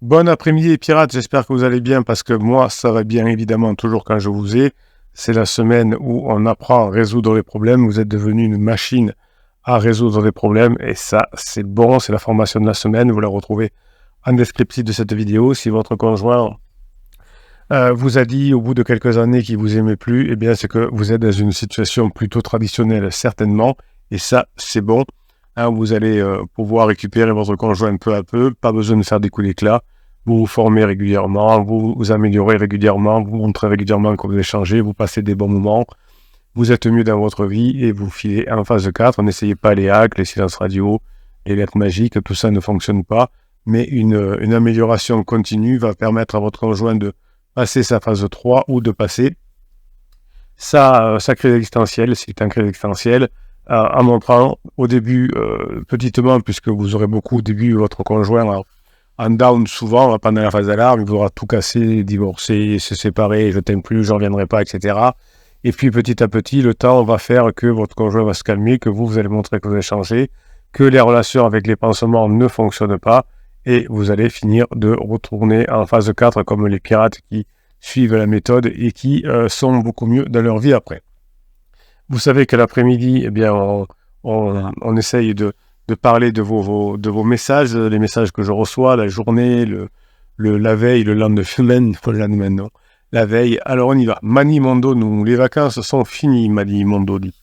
Bon après-midi les pirates, j'espère que vous allez bien parce que moi ça va bien évidemment toujours quand je vous ai. C'est la semaine où on apprend à résoudre les problèmes. Vous êtes devenu une machine à résoudre des problèmes et ça c'est bon, c'est la formation de la semaine. Vous la retrouvez en descriptif de cette vidéo. Si votre conjoint vous a dit au bout de quelques années qu'il vous aimait plus, eh bien c'est que vous êtes dans une situation plutôt traditionnelle certainement et ça c'est bon. Hein, vous allez pouvoir récupérer votre conjoint peu à peu, pas besoin de faire des coups d'éclat. Vous vous formez régulièrement, vous vous améliorez régulièrement, vous montrez régulièrement que vous échangez, vous passez des bons moments, vous êtes mieux dans votre vie et vous filez en phase 4. N'essayez pas les hacks, les silences radio, les lettres magiques, tout ça ne fonctionne pas. Mais une amélioration continue va permettre à votre conjoint de passer sa phase 3 ou de passer sa crise existentielle, si c'est un crise existentielle, en montrant au début, petitement, puisque vous aurez beaucoup au début votre conjoint en down souvent, pendant la phase d'alarme, il vous aura tout cassé, divorcé, se séparer, je t'aime plus, j'en reviendrai pas, etc. Et puis petit à petit, le temps va faire que votre conjoint va se calmer, que vous allez montrer que vous avez changé, que les relations avec les pansements ne fonctionnent pas, et vous allez finir de retourner en phase 4 comme les pirates qui suivent la méthode et qui sont beaucoup mieux dans leur vie après. Vous savez que l'après-midi, eh bien, on essaye de parler de vos messages, les messages que je reçois, la journée, la veille, le lendemain, non. La veille, alors on y va. Mani Mondo, les vacances sont finies, Mani Mondo dit.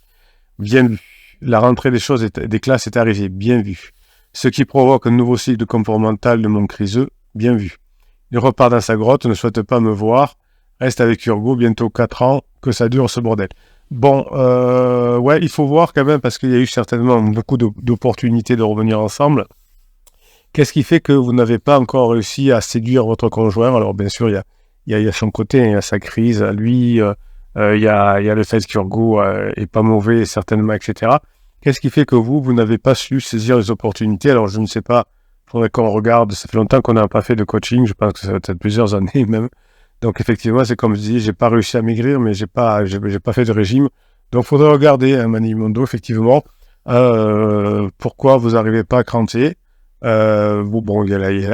Bien vu. La rentrée des classes est arrivée, bien vu. Ce qui provoque un nouveau cycle comportemental de mon criseux, bien vu. Il repart dans sa grotte, ne souhaite pas me voir, reste avec Urgo, bientôt 4 ans, que ça dure ce bordel. Bon, ouais, il faut voir quand même, parce qu'il y a eu certainement beaucoup d'opportunités de revenir ensemble. Qu'est-ce qui fait que vous n'avez pas encore réussi à séduire votre conjoint? Alors, bien sûr, il y a son côté, il y a sa crise, lui, il y a le fait qu'Urgo est pas mauvais, certainement, etc. Qu'est-ce qui fait que vous n'avez pas su saisir les opportunités? Alors, je ne sais pas, il faudrait qu'on regarde, ça fait longtemps qu'on n'a pas fait de coaching, je pense que ça va être plusieurs années même. Donc effectivement, c'est comme je dis, j'ai pas réussi à maigrir, mais j'ai pas fait de régime. Donc faudrait regarder, hein, Mani Mondo, effectivement, pourquoi vous n'arrivez pas à cranter. Bon, il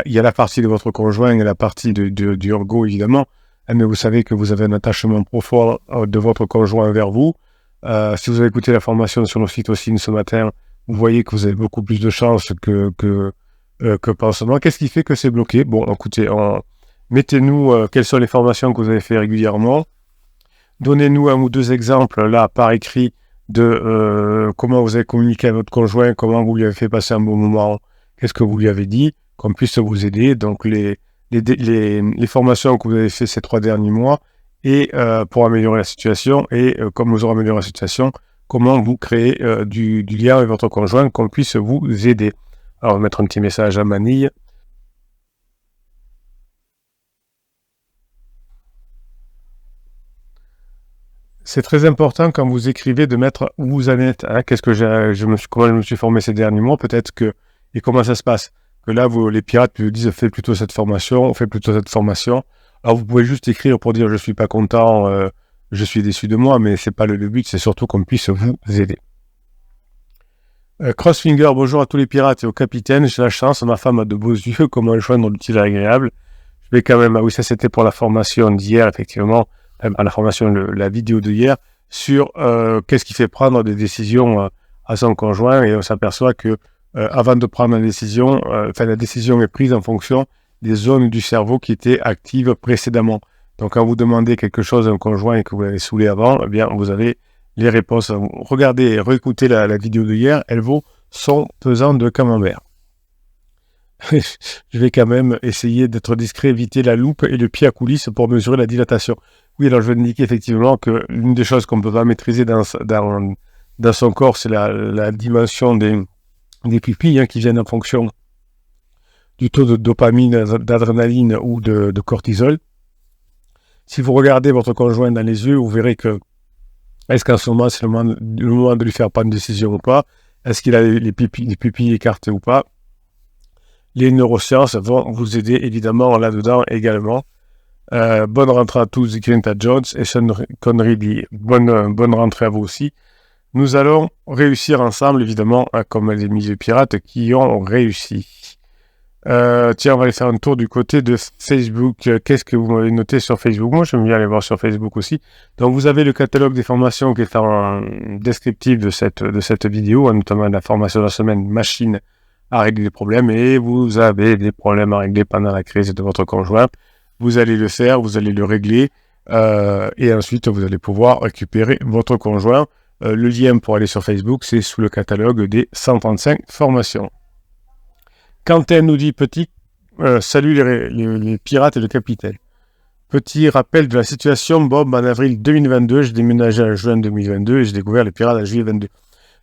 y a la partie de votre conjoint et la partie du Urgo, évidemment. Hein, mais vous savez que vous avez un attachement profond de votre conjoint vers vous. Si vous avez écouté la formation sur le site aussi ce matin, vous voyez que vous avez beaucoup plus de chances que pansement. Qu'est-ce qui fait que c'est bloqué? Bon, écoutez, mettez-nous quelles sont les formations que vous avez fait régulièrement. Donnez-nous 1 ou 2 exemples, là, par écrit, de comment vous avez communiqué avec votre conjoint, comment vous lui avez fait passer un bon moment, qu'est-ce que vous lui avez dit, qu'on puisse vous aider. Donc, les formations que vous avez fait ces 3 derniers mois, et pour améliorer la situation, et comme vous aurez amélioré la situation, comment vous créez du lien avec votre conjoint, qu'on puisse vous aider. Alors, on va mettre un petit message à Manille. C'est très important quand vous écrivez de mettre où vous en êtes. Hein, comment je me suis formé ces derniers mois, peut-être que, et comment ça se passe. Que là, les pirates vous disent, fais plutôt cette formation, fais plutôt cette formation. Alors, vous pouvez juste écrire pour dire, je suis pas content, je suis déçu de moi, mais c'est pas le but, c'est surtout qu'on puisse vous aider. Crossfinger, bonjour à tous les pirates et au capitaine. J'ai la chance, ma femme a de beaux yeux, comment joindre l'utile à l'agréable. Je vais quand même, oui, ça c'était pour la formation d'hier, effectivement, la formation, la vidéo de hier, sur qu'est-ce qui fait prendre des décisions à son conjoint, et on s'aperçoit que avant de prendre une décision, la décision est prise en fonction des zones du cerveau qui étaient actives précédemment. Donc quand vous demandez quelque chose à un conjoint et que vous l'avez saoulé avant, eh bien vous avez les réponses. Regardez et réécoutez la vidéo de hier, elle vaut son pesant de camembert. Je vais quand même essayer d'être discret, éviter la loupe et le pied à coulisses pour mesurer la dilatation. Oui, alors je vais indiquer effectivement que l'une des choses qu'on ne peut pas maîtriser dans son corps, c'est la dimension des pupilles, hein, qui viennent en fonction du taux de dopamine, d'adrénaline ou de cortisol. Si vous regardez votre conjoint dans les yeux, vous verrez que est-ce qu'en ce moment, c'est le moment de lui faire prendre une décision ou pas? Est-ce qu'il a les pupilles écartées ou pas? Les neurosciences vont vous aider évidemment là-dedans également. Bonne rentrée à tous, Grinta Jones et Sean Connery dit bonne rentrée à vous aussi. Nous allons réussir ensemble, évidemment, comme les milieux pirates qui ont réussi. Tiens, on va aller faire un tour du côté de Facebook. Qu'est-ce que vous m'avez noté sur Facebook? Moi, j'aime bien aller voir sur Facebook aussi. Donc, vous avez le catalogue des formations qui est en descriptif de cette vidéo, notamment la formation de la semaine machine à régler des problèmes. Et vous avez des problèmes à régler pendant la crise de votre conjoint. Vous allez le faire, vous allez le régler. Et ensuite, vous allez pouvoir récupérer votre conjoint. Le lien pour aller sur Facebook, c'est sous le catalogue des 135 formations. Quentin nous dit petit, salut les pirates et le capitaine. Petit rappel de la situation, Bob, en avril 2022, j'ai déménagé en juin 2022 et j'ai découvert les pirates en juillet 2022.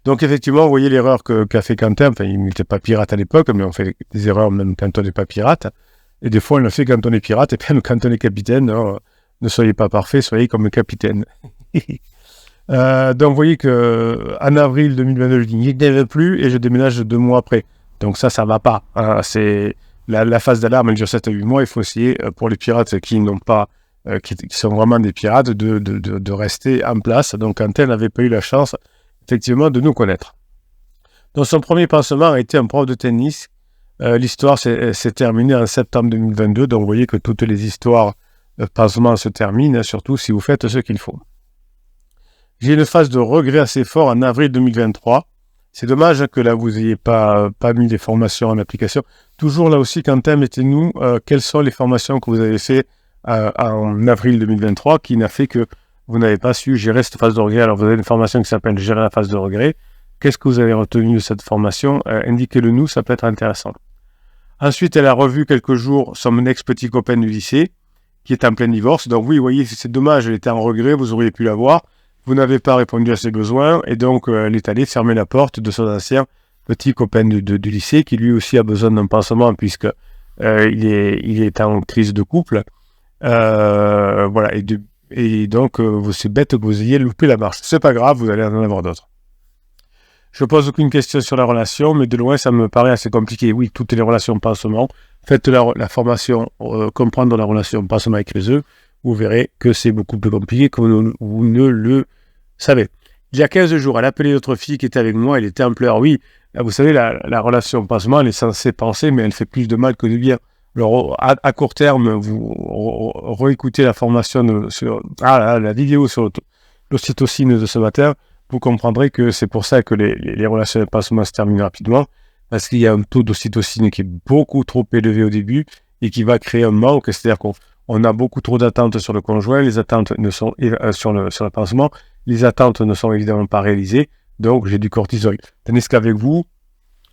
Donc effectivement, vous voyez l'erreur qu'a fait Quentin, enfin il n'était pas pirate à l'époque, mais on fait des erreurs même quand on n'est pas pirate. Et des fois on le fait quand on est pirate, et même quand on est capitaine, non, ne soyez pas parfait, soyez comme le capitaine. Donc vous voyez qu'en avril 2022, je dis il n'y avait plus et je déménage 2 mois après. Donc ça va pas. Hein. C'est la phase d'alarme, elle dure 7 à 8 mois. Il faut essayer, pour les pirates qui n'ont pas, qui sont vraiment des pirates, de rester en place. Donc Quentin n'avait pas eu la chance, effectivement, de nous connaître. Donc son premier pansement a été un prof de tennis. L'histoire s'est terminée en septembre 2022. Donc vous voyez que toutes les histoires pansements se terminent, surtout si vous faites ce qu'il faut. J'ai une phase de regret assez fort en avril 2023. C'est dommage que là, vous n'ayez pas mis les formations en application. Toujours là aussi, Quentin, mettez-nous quelles sont les formations que vous avez fait en avril 2023 qui n'a fait que vous n'avez pas su gérer cette phase de regret. Alors, vous avez une formation qui s'appelle Gérer la phase de regret. Qu'est-ce que vous avez retenu de cette formation? Indiquez-le nous, ça peut être intéressant. Ensuite, elle a revu quelques jours son ex-petit copain du lycée qui est en plein divorce. Donc oui, vous voyez, c'est dommage, elle était en regret, vous auriez pu la voir. Vous n'avez pas répondu à ses besoins et donc elle est allée fermer la porte de son ancien petit copain du lycée qui lui aussi a besoin d'un pansement puisque il est en crise de couple. Voilà, et donc c'est bête que vous ayez loupé la marche. C'est pas grave, vous allez en avoir d'autres. Je pose aucune question sur la relation, mais de loin ça me paraît assez compliqué. Oui, toutes les relations pansement. Faites la formation, comprendre la relation pansement avec les œufs. Vous verrez que c'est beaucoup plus compliqué que vous ne le savez. Il y a 15 jours, elle a appelé notre fille qui était avec moi, elle était en pleurs. Oui, vous savez, la relation pansement, elle est censée penser, mais elle fait plus de mal que de bien. Alors, à court terme, vous réécoutez la formation la vidéo sur l'ocytocine de ce matin, vous comprendrez que c'est pour ça que les relations pansement se terminent rapidement, parce qu'il y a un taux d'ocytocine qui est beaucoup trop élevé au début et qui va créer un manque, c'est-à-dire qu'on a beaucoup trop d'attentes sur le conjoint, les attentes ne sont sur le pansement, les attentes ne sont évidemment pas réalisées, donc j'ai du cortisol. Tandis qu'avec vous,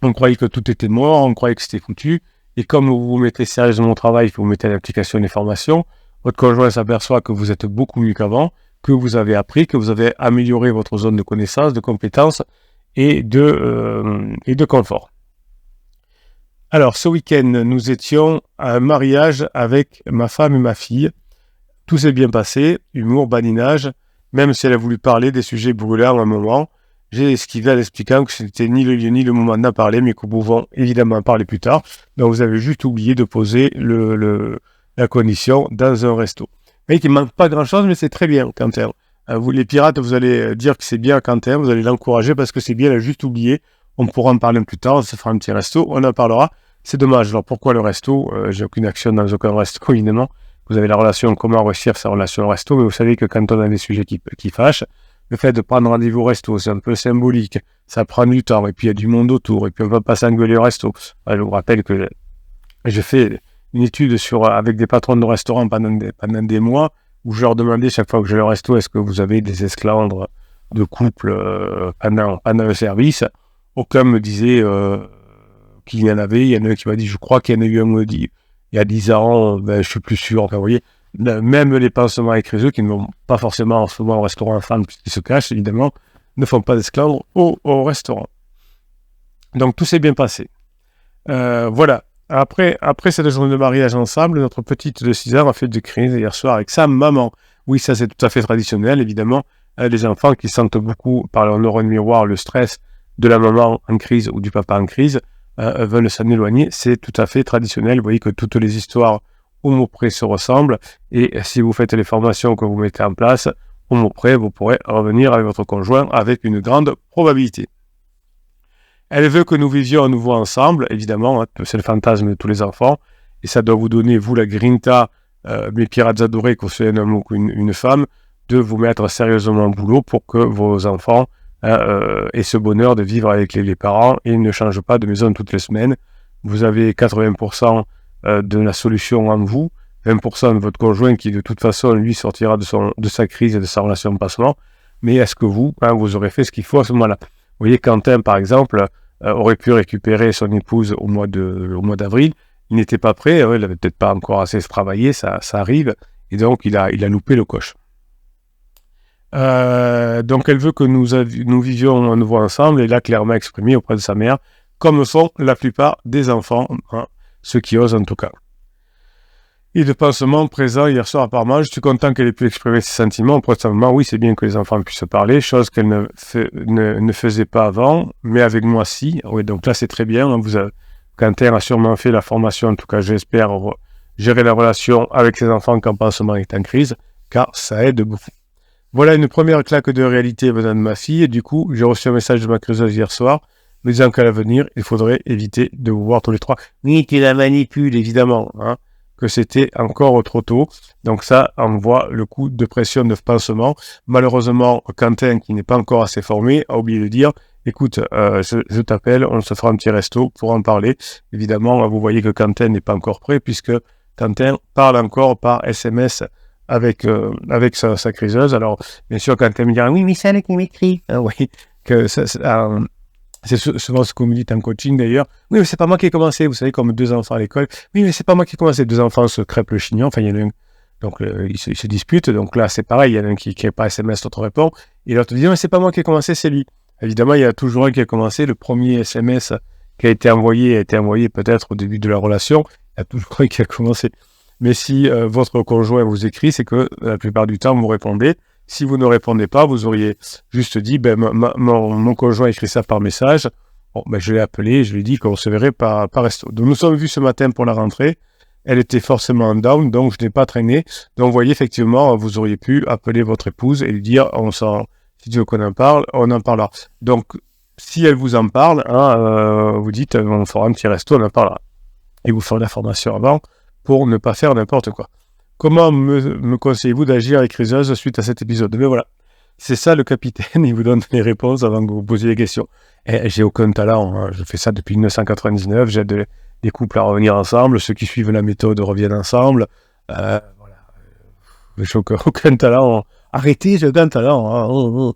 on croyait que tout était mort, on croyait que c'était foutu, et comme vous vous mettez sérieusement au travail, que vous mettez en application les formations, votre conjoint s'aperçoit que vous êtes beaucoup mieux qu'avant, que vous avez appris, que vous avez amélioré votre zone de connaissance, de compétences et de confort. Alors, ce week-end, nous étions à un mariage avec ma femme et ma fille. Tout s'est bien passé, humour, badinage, même si elle a voulu parler des sujets brûlants à un moment. J'ai esquivé en expliquant que ce n'était ni le lieu ni le moment d'en parler, mais que nous pouvons évidemment en parler plus tard. Donc, vous avez juste oublié de poser la condition dans un resto. Mais il ne manque pas grand-chose, mais c'est très bien, Quentin. Vous, les pirates, vous allez dire que c'est bien, Quentin, vous allez l'encourager parce que c'est bien, elle a juste oublié. On pourra en parler plus tard, on se fera un petit resto, on en parlera. C'est dommage. Alors pourquoi le resto? J'ai aucune action dans aucun resto, évidemment. Vous avez la relation, comment réussir sa relation au resto, mais vous savez que quand on a des sujets qui fâchent, le fait de prendre rendez-vous au resto, c'est un peu symbolique, ça prend du temps, et puis il y a du monde autour, et puis on ne va pas s'engueuler au resto. Je vous rappelle que j'ai fait une étude avec des patrons de restaurants pendant des mois, où je leur demandais chaque fois que j'allais au resto, est-ce que vous avez des esclandres de couple pendant le service? Aucun me disait qu'il y en avait. Il y en a un qui m'a dit, je crois qu'il y en a eu un il y a 10 ans, je suis plus sûr. Enfin, vous voyez, même les pansements avec réseau qui ne vont pas forcément souvent au restaurant enfant, puisqu'ils se cachent, évidemment, ne font pas d'esclandre au restaurant. Donc, tout s'est bien passé. Voilà. Après cette journée de mariage ensemble, notre petite de 6 ans a fait de crise hier soir avec sa maman. Oui, ça c'est tout à fait traditionnel, évidemment. Les enfants qui sentent beaucoup par leur neurone miroir le stress de la maman en crise ou du papa en crise veulent s'en éloigner. C'est tout à fait traditionnel. Vous voyez que toutes les histoires au mot près se ressemblent. Et si vous faites les formations que vous mettez en place, au mot près, vous pourrez revenir avec votre conjoint avec une grande probabilité. Elle veut que nous vivions à nouveau ensemble, évidemment, hein, c'est le fantasme de tous les enfants, et ça doit vous donner, vous, la grinta, mes pirates adorés, que vous soyez un homme ou une femme, de vous mettre sérieusement au boulot pour que vos enfants aient ce bonheur de vivre avec les parents et ne changent pas de maison toutes les semaines. Vous avez 80% de la solution en vous, 20% de votre conjoint qui, de toute façon, lui, sortira de sa crise et de sa relation de passement. Mais est-ce que vous, vous aurez fait ce qu'il faut à ce moment-là? Vous voyez, Quentin, par exemple, aurait pu récupérer son épouse au mois d'avril. Il n'était pas prêt, il n'avait peut-être pas encore assez travaillé, ça arrive, et donc il a loupé le coche. Donc elle veut que nous vivions à nouveau ensemble, et là clairement exprimé auprès de sa mère, comme font la plupart des enfants, hein, ceux qui osent en tout cas. Et de pansement présent hier soir apparemment, je suis content qu'elle ait pu exprimer ses sentiments auprès de sa maman. Oui, c'est bien que les enfants puissent se parler, chose qu'elle ne faisait pas avant, mais avec moi si. Oui, donc là c'est très bien, hein, Quentin a sûrement fait la formation, en tout cas j'espère, gérer la relation avec ses enfants quand pansement est en crise, car ça aide beaucoup. Voilà une première claque de réalité venant de ma fille, et du coup, j'ai reçu un message de ma criseuse hier soir, me disant qu'à l'avenir, il faudrait éviter de vous voir tous les trois. Oui, tu la manipules, évidemment, hein, que c'était encore trop tôt. Donc ça envoie le coup de pression de pansement. Malheureusement, Quentin, qui n'est pas encore assez formé, a oublié de dire, écoute, je t'appelle, on se fera un petit resto pour en parler. Évidemment, vous voyez que Quentin n'est pas encore prêt, puisque Quentin parle encore par SMS avec sa criseuse. Alors, bien sûr, Quentin me dira, oui, mais c'est elle qui m'écrit. Oui, que c'est souvent ce qu'on me dit en coaching d'ailleurs. Oui, mais c'est pas moi qui ai commencé. Vous savez, comme deux enfants à l'école. Oui, mais c'est pas moi qui ai commencé. Deux enfants se crêpent le chignon. Enfin, il y en a un. Donc, ils se disputent. Donc là, c'est pareil. Il y en a un qui n'est pas SMS, l'autre répond. Et l'autre dit, mais c'est pas moi qui ai commencé, c'est lui. Évidemment, il y a toujours un qui a commencé. Le premier SMS qui a été envoyé peut-être au début de la relation. Il y a toujours un qui a commencé. Mais si votre conjoint vous écrit, c'est que la plupart du temps, vous répondez. Si vous ne répondez pas, vous auriez juste dit, mon conjoint écrit ça par message. Bon, je l'ai appelé, je lui ai dit qu'on se verrait par resto. Donc, nous sommes vus ce matin pour la rentrée. Elle était forcément en down, donc je n'ai pas traîné. Donc, vous voyez, effectivement, vous auriez pu appeler votre épouse et lui dire, si tu veux qu'on en parle, on en parlera. Donc, si elle vous en parle, vous dites, on fera un petit resto, on en parlera. Et vous ferez la formation avant pour ne pas faire n'importe quoi. Comment me conseillez-vous d'agir avec criseuse suite à cet épisode? Mais voilà, c'est ça le capitaine, il vous donne les réponses avant que vous posiez les questions. Et j'ai aucun talent, hein. Je fais ça depuis 1999, j'aide les couples à revenir ensemble, ceux qui suivent la méthode reviennent ensemble. Voilà. J'ai aucun talent. Arrêtez, j'ai aucun talent. Hein.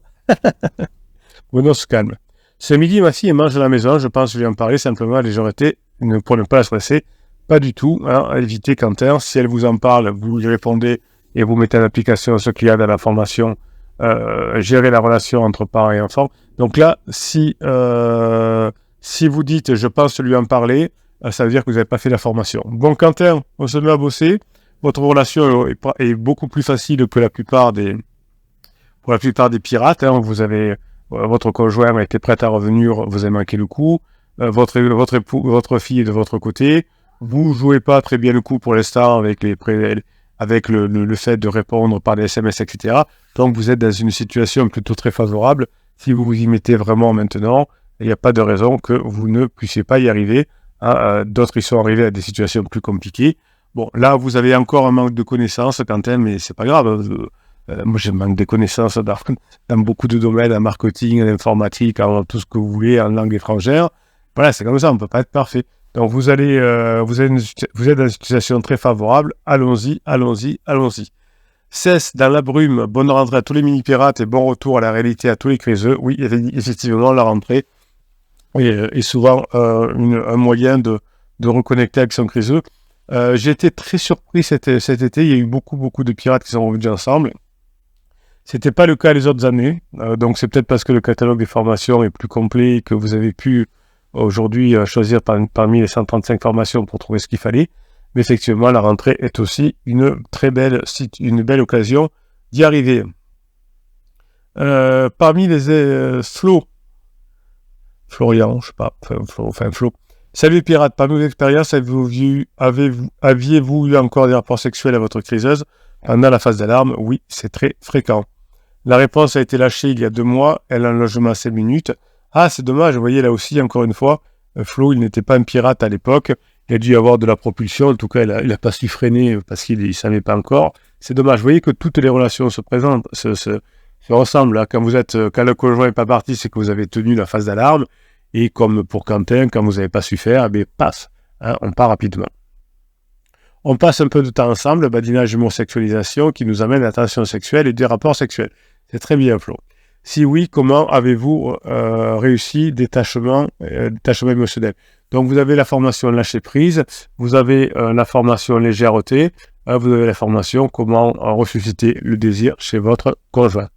Bon, on se calme. Ce midi, ma fille mange à la maison, je pense que je vais en parler simplement à légèreté pour ne pas la stresser. Pas du tout, hein, évitez Quentin. Si elle vous en parle, vous lui répondez et vous mettez en application ce qu'il y a dans la formation, gérer la relation entre parents et enfants. Donc là, si vous dites « je pense lui en parler », ça veut dire que vous n'avez pas fait la formation. Bon, Quentin, on se met à bosser. Votre relation est beaucoup plus facile que pour la plupart des pirates. Hein. Vous avez votre conjoint était prêt à revenir, vous avez manqué le coup. Votre fille est de votre côté. Vous jouez pas très bien le coup pour l'instant avec le fait de répondre par des SMS, etc. Donc vous êtes dans une situation plutôt très favorable. Si vous vous y mettez vraiment maintenant, il n'y a pas de raison que vous ne puissiez pas y arriver. Hein. D'autres y sont arrivés à des situations plus compliquées. Bon, là vous avez encore un manque de connaissances, Quentin, mais c'est pas grave. Moi j'ai un manque de connaissances dans beaucoup de domaines, en marketing, en informatique, en tout ce que vous voulez, en langue étrangère. Voilà, c'est comme ça, on ne peut pas être parfait. Donc vous êtes dans une situation très favorable. Allons-y. Cesse dans la brume. Bonne rentrée à tous les mini-pirates et bon retour à la réalité à tous les criseux. Oui, effectivement, la rentrée est souvent un moyen de reconnecter avec son criseux. J'ai été très surpris cet été. Il y a eu beaucoup de pirates qui sont revenus ensemble. C'était pas le cas les autres années. Donc c'est peut-être parce que le catalogue des formations est plus complet et que vous avez pu aujourd'hui choisir parmi les 135 formations pour trouver ce qu'il fallait. Mais effectivement, la rentrée est aussi une belle occasion d'y arriver. Parmi les Florian, je sais pas, Flo. Salut pirates, parmi vos expériences, aviez-vous eu encore des rapports sexuels à votre criseuse pendant la phase d'alarme? Oui, c'est très fréquent. La réponse a été lâchée il y a 2 mois, elle a un logement à 5 minutes. Ah, c'est dommage, vous voyez, là aussi, encore une fois, Flo, il n'était pas un pirate à l'époque, il a dû avoir de la propulsion, en tout cas, il a pas su freiner parce qu'il ne savait pas encore. C'est dommage, vous voyez que toutes les relations se présentent, se ressemblent. Hein. Quand le conjoint n'est pas parti, c'est que vous avez tenu la phase d'alarme, et comme pour Quentin, quand vous n'avez pas su faire, eh bien, passe, hein, on part rapidement. On passe un peu de temps ensemble, badinage, homosexualisation, qui nous amène à la tension sexuelle et des rapports sexuels. C'est très bien, Flo. Si oui, comment avez-vous réussi détachement émotionnel? Donc, vous avez la formation lâcher prise, vous avez la formation légèreté, vous avez la formation comment ressusciter le désir chez votre conjoint.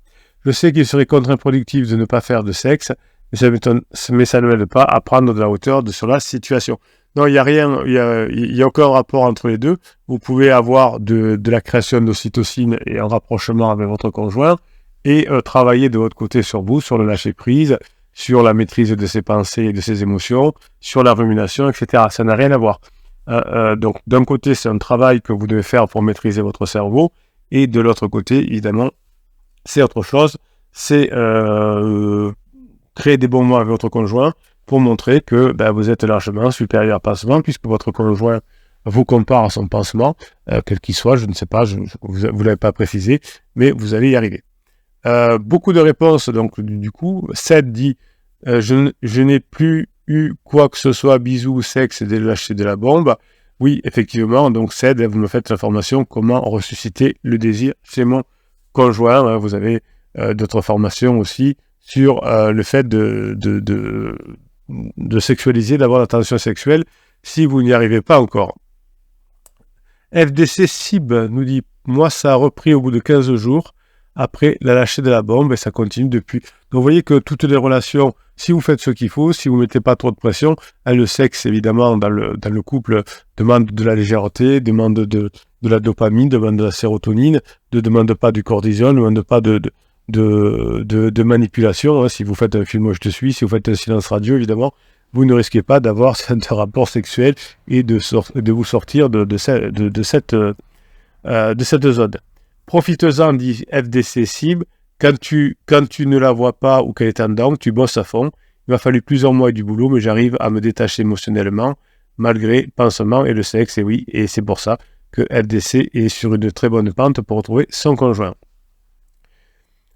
Je sais qu'il serait contre-productif de ne pas faire de sexe, mais ça ne m'aide pas à prendre de la hauteur sur la situation. Non, il n'y a rien, il y a aucun rapport entre les deux. Vous pouvez avoir de la création d'ocytocine et un rapprochement avec votre conjoint et travailler de votre côté sur vous, sur le lâcher-prise, sur la maîtrise de ses pensées et de ses émotions, sur la rumination, etc. Ça n'a rien à voir. Donc, d'un côté, c'est un travail que vous devez faire pour maîtriser votre cerveau et de l'autre côté, évidemment, c'est autre chose. C'est créer des bons mots avec votre conjoint pour montrer que vous êtes largement supérieur pansement, puisque votre conjoint vous compare à son pansement, quel qu'il soit, je ne sais pas, vous ne l'avez pas précisé, mais vous allez y arriver. Beaucoup de réponses, donc du coup, Seth dit je n'ai plus eu quoi que ce soit, bisous, sexe, et lâcher de la bombe. Oui, effectivement, donc Seth, vous me faites l'information comment ressusciter le désir chez mon conjoint. Hein, vous avez d'autres formations aussi sur le fait de sexualiser, d'avoir la tension sexuelle, si vous n'y arrivez pas encore. FDC Cib nous dit « Moi, ça a repris au bout de 15 jours, après la lâcher de la bombe, et ça continue depuis. » Donc, vous voyez que toutes les relations, si vous faites ce qu'il faut, si vous ne mettez pas trop de pression, le sexe, évidemment, dans le couple, demande de la légèreté, demande de la dopamine, demande de la sérotonine, ne demande pas du cortisol, ne demande pas de manipulation. Hein. Si vous faites un film où je te suis, si vous faites un silence radio, évidemment, vous ne risquez pas d'avoir un rapport sexuel et de vous sortir de cette zone. Profites-en, dit FDC Cible, quand tu ne la vois pas ou qu'elle est en down, tu bosses à fond. Il m'a fallu plusieurs mois du boulot, mais j'arrive à me détacher émotionnellement, malgré pansement et le sexe, et oui, et c'est pour ça que FDC est sur une très bonne pente pour retrouver son conjoint.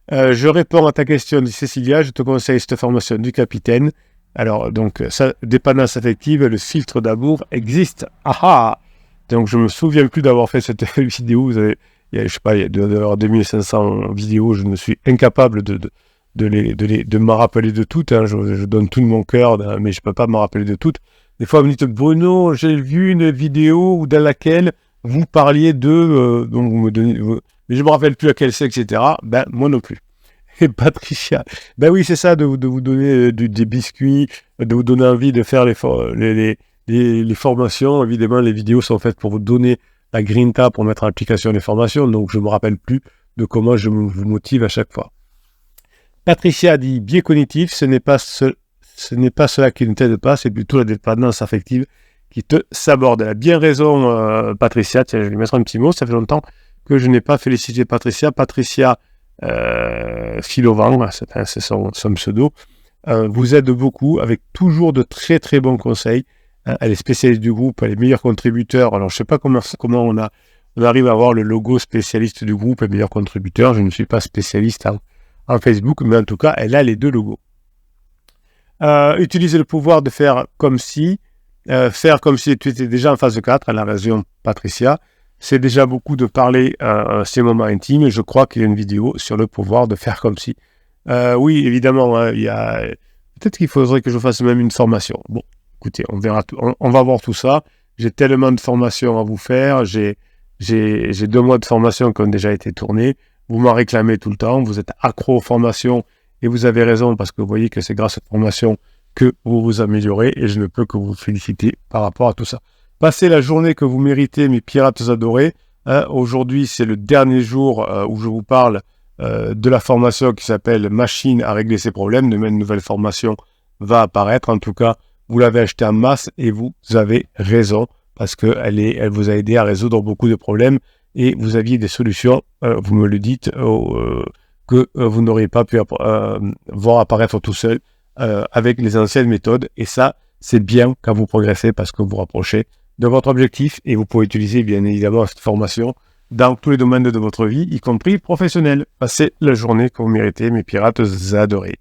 Je réponds à ta question, dit Cécilia, je te conseille cette formation du capitaine. Alors, donc, dépendance affective, le filtre d'amour existe. Ah. Donc, je me souviens plus d'avoir fait cette vidéo. Vous avez, je sais pas, il y a 2500 vidéos. Je me suis incapable de me rappeler de toutes. Hein. Je donne tout de mon cœur, mais je peux pas me rappeler de toutes. Des fois, vous me dites, Bruno, j'ai vu une vidéo dans laquelle vous parliez de... donc, vous me donnez... mais je me rappelle plus laquelle c'est, etc. Moi non plus. Et Patricia, oui, c'est ça, de vous donner des biscuits, de vous donner envie de faire les formations. Évidemment, les vidéos sont faites pour vous donner la grinta pour mettre en application les formations, donc je ne me rappelle plus de comment je vous motive à chaque fois. Patricia dit, biais cognitif, ce n'est pas cela qui ne t'aide pas, c'est plutôt la dépendance affective qui te saborde. Elle a bien raison, Patricia. Tiens, je vais lui mettre un petit mot, ça fait longtemps que je n'ai pas félicité Patricia. Patricia Philovan, c'est son pseudo, vous aide beaucoup avec toujours de très très bons conseils. Elle est spécialiste du groupe, elle est meilleure contributeur. Alors je ne sais pas comment on arrive à avoir le logo spécialiste du groupe et meilleur contributeur. Je ne suis pas spécialiste en Facebook, mais en tout cas elle a les deux logos. Utiliser le pouvoir de faire comme si tu étais déjà en phase 4, elle a raison Patricia. C'est déjà beaucoup de parler ces moments intimes, et je crois qu'il y a une vidéo sur le pouvoir de faire comme si. Oui, évidemment, hein, peut-être qu'il faudrait que je fasse même une formation. Bon, écoutez, on verra on va voir tout ça. J'ai tellement de formations à vous faire, j'ai 2 mois de formation qui ont déjà été tournés. Vous m'en réclamez tout le temps, vous êtes accro aux formations, et vous avez raison, parce que vous voyez que c'est grâce aux formations que vous vous améliorez, et je ne peux que vous féliciter par rapport à tout ça. Passez la journée que vous méritez, mes pirates adorés. Hein, aujourd'hui, c'est le dernier jour où je vous parle de la formation qui s'appelle « Machine à régler ses problèmes ». Demain, une nouvelle formation va apparaître. En tout cas, vous l'avez achetée en masse et vous avez raison parce qu'elle vous a aidé à résoudre beaucoup de problèmes et vous aviez des solutions, vous me le dites, que vous n'auriez pas pu voir apparaître tout seul avec les anciennes méthodes. Et ça, c'est bien quand vous progressez parce que vous vous rapprochez de votre objectif et vous pouvez utiliser bien évidemment cette formation dans tous les domaines de votre vie, y compris professionnel. Passez la journée que vous méritez, mes pirates adorés.